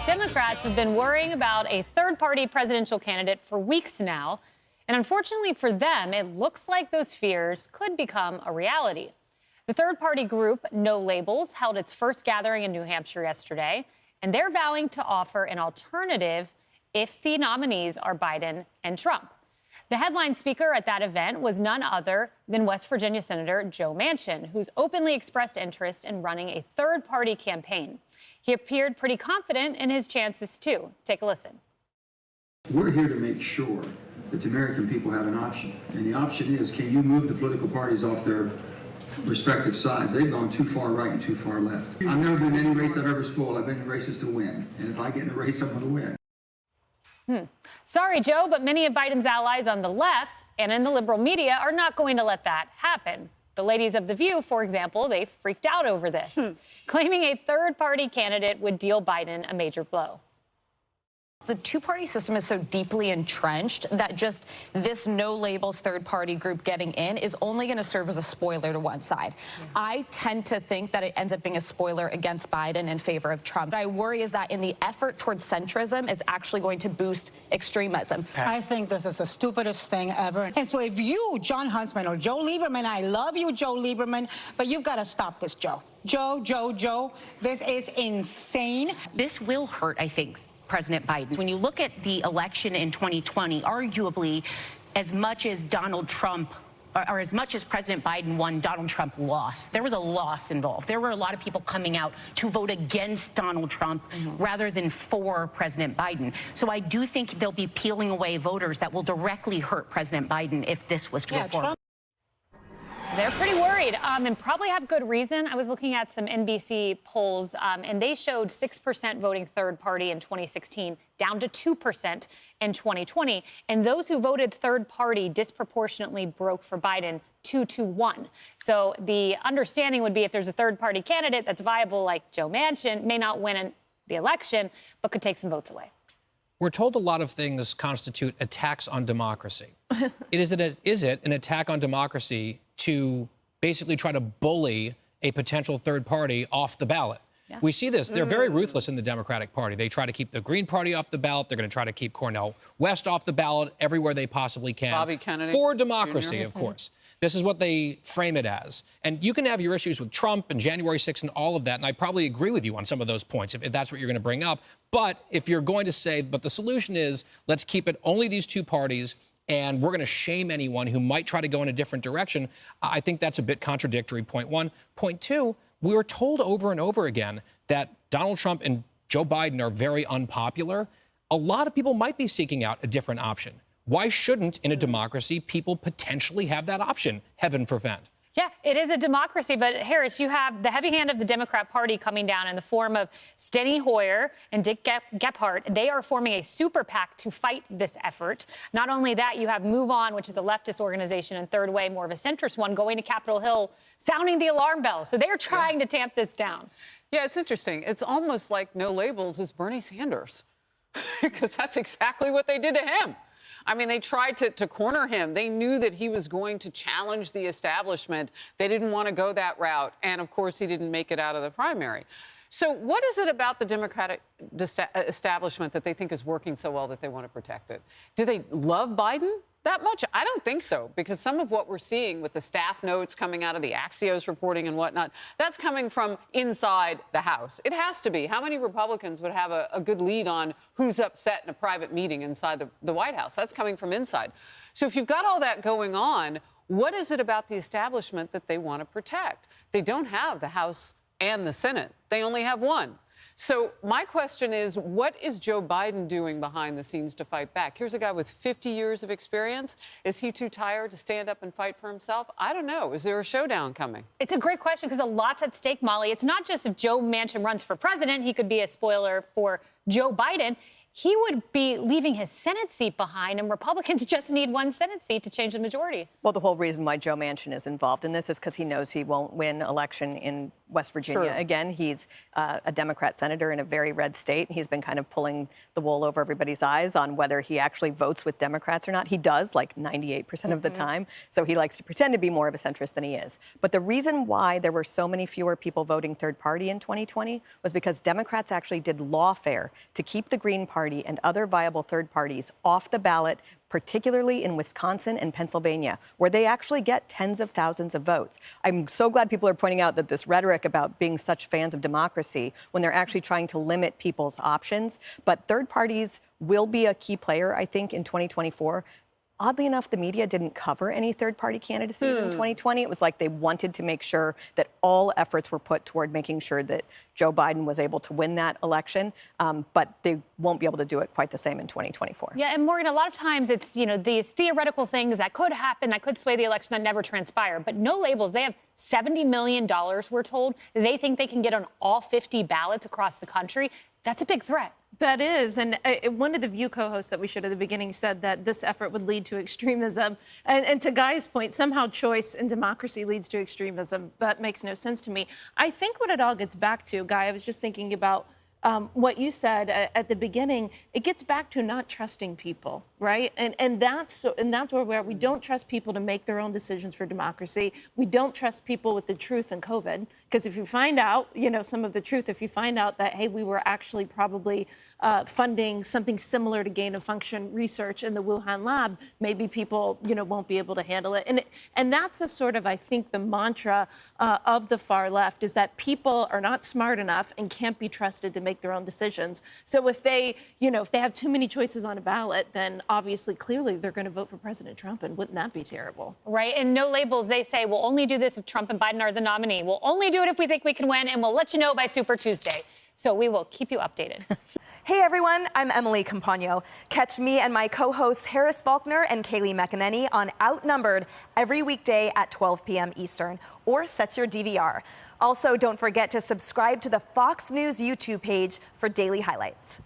Democrats have been worrying about a third-party presidential candidate for weeks now. And unfortunately for them, it looks like those fears could become a reality. The third-party group, No Labels, held its first gathering in New Hampshire yesterday, and they're vowing to offer an alternative if the nominees are Biden and Trump. The headline speaker at that event was none other than West Virginia Senator Joe Manchin, who's openly expressed interest in running a third-party campaign. He appeared pretty confident in his chances, too. Take a listen. We're here to make sure that the American people have an option. And the option is, can you move the political parties off their respective sides? They've gone too far right and too far left. I've never been in any race I've ever spoiled. I've been in races to win. And if I get in a race, I'm going to win. Sorry, Joe, but many of Biden's allies on the left and in the liberal media are not going to let that happen. The ladies of The View, for example, they freaked out over this, claiming a third-party candidate would deal Biden a major blow. The two-party system is so deeply entrenched that just this no-labels third-party group getting in is only going to serve as a spoiler to one side. Yeah. I tend to think that it ends up being a spoiler against Biden in favor of Trump. What I worry is that in the effort towards centrism, it's actually going to boost extremism. I think this is the stupidest thing ever. And so if you, John Huntsman or Joe Lieberman, I love you, Joe Lieberman, but you've got to stop this, Joe. Joe, this is insane. This will hurt, I think, President Biden. When you look at the election in 2020, arguably, as much as Donald Trump, or as much as President Biden won, Donald Trump lost. There was a loss involved. There were a lot of people coming out to vote against Donald Trump rather than for President Biden. So I do think they'll be peeling away voters that will directly hurt President Biden if this was to go forward. They're pretty worried and probably have good reason. I was looking at some NBC polls, and they showed 6% voting third party in 2016, down to 2% in 2020. And those who voted third party disproportionately broke for Biden 2-1. So the understanding would be if there's a third party candidate that's viable, like Joe Manchin, may not win the election, but could take some votes away. We're told a lot of things constitute attacks on democracy. Is it an attack on democracy to basically try to bully a potential third party off the ballot? Yeah. We see this. They're very ruthless in the Democratic Party. They try to keep the Green Party off the ballot. They're going to try to keep Cornel West off the ballot everywhere they possibly can. Bobby Kennedy. For democracy, of course. This is what they frame it as. And you can have your issues with Trump and January 6th and all of that, and I probably agree with you on some of those points, if that's what you're going to bring up. But if you're going to say, but the solution is, let's keep it only these two parties, and we're going to shame anyone who might try to go in a different direction, I think that's a bit contradictory, point one. Point two, we were told over and over again that Donald Trump and Joe Biden are very unpopular. A lot of people might be seeking out a different option. Why shouldn't, in a democracy, people potentially have that option, heaven forfend? Yeah, it is a democracy. But, Harris, you have the heavy hand of the Democrat Party coming down in the form of Steny Hoyer and Dick Gephardt. They are forming a super PAC to fight this effort. Not only that, you have Move On, which is a leftist organization, and Third Way, more of a centrist one, going to Capitol Hill, sounding the alarm bell. So they're trying to tamp this down. Yeah, it's interesting. It's almost like No Labels is Bernie Sanders, because that's exactly what they did to him. I mean, they tried to corner him. They knew that he was going to challenge the establishment. They didn't want to go that route. And, of course, he didn't make it out of the primary. So what is it about the Democratic establishment that they think is working so well that they want to protect it? Do they love Biden that much? I don't think so, because some of what we're seeing with the staff notes coming out of the Axios reporting and whatnot, that's coming from inside the House. It has to be. How many Republicans would have a good lead on who's upset in a private meeting inside the White House? That's coming from inside. So if you've got all that going on, what is it about the establishment that they want to protect? They don't have the House and the Senate. They only have one. So my question is, what is Joe Biden doing behind the scenes to fight back? Here's a guy with 50 years of experience. Is he too tired to stand up and fight for himself? I don't know. Is there a showdown coming? It's a great question because a lot's at stake, Molly. It's not just if Joe Manchin runs for president, he could be a spoiler for Joe Biden. He would be leaving his Senate seat behind, and Republicans just need one Senate seat to change the majority. Well, the whole reason why Joe Manchin is involved in this is because he knows he won't win election in West Virginia. True. Again, he's a Democrat senator in a very red state. He's been kind of pulling the wool over everybody's eyes on whether he actually votes with Democrats or not. He does, like 98% of the time. So he likes to pretend to be more of a centrist than he is. But the reason why there were so many fewer people voting third party in 2020 was because Democrats actually did lawfare to keep the Green Party and other viable third parties off the ballot, particularly in Wisconsin and Pennsylvania, where they actually get tens of thousands of votes. I'm so glad people are pointing out that this rhetoric about being such fans of democracy when they're actually trying to limit people's options. But third parties will be a key player, I think, in 2024. Oddly enough, the media didn't cover any third-party candidacies in 2020. It was like they wanted to make sure that all efforts were put toward making sure that Joe Biden was able to win that election, but they won't be able to do it quite the same in 2024. Yeah, and Morgan, a lot of times it's, these theoretical things that could happen, that could sway the election that never transpire. But No Labels, they have $70 million, we're told. They think they can get on all 50 ballots across the country. That's a big threat. That is. And one of the View co-hosts that we showed at the beginning said that this effort would lead to extremism. And to Guy's point, somehow choice and democracy leads to extremism. That makes no sense to me. I think what it all gets back to, Guy, I was just thinking about what you said at the beginning. It gets back to not trusting people, right? And that's where we don't trust people to make their own decisions for democracy. We don't trust people with the truth in COVID, because if you find out, some of the truth, if you find out that, hey, we were actually probably funding something similar to gain-of-function research in the Wuhan lab, maybe people, won't be able to handle it. And that's the sort of, I think, the mantra of the far left, is that people are not smart enough and can't be trusted to make their own decisions. So if they have too many choices on a ballot, then obviously, clearly, they're going to vote for President Trump, and wouldn't that be terrible? Right, and No Labels, they say, we'll only do this if Trump and Biden are the nominee. We'll only do it if we think we can win, and we'll let you know by Super Tuesday. So we will keep you updated. Hey everyone, I'm Emily Campagno. Catch me and my co-hosts Harris Faulkner and Kayleigh McEnany on Outnumbered every weekday at 12 p.m. Eastern, or set your DVR. Also, don't forget to subscribe to the Fox News YouTube page for daily highlights.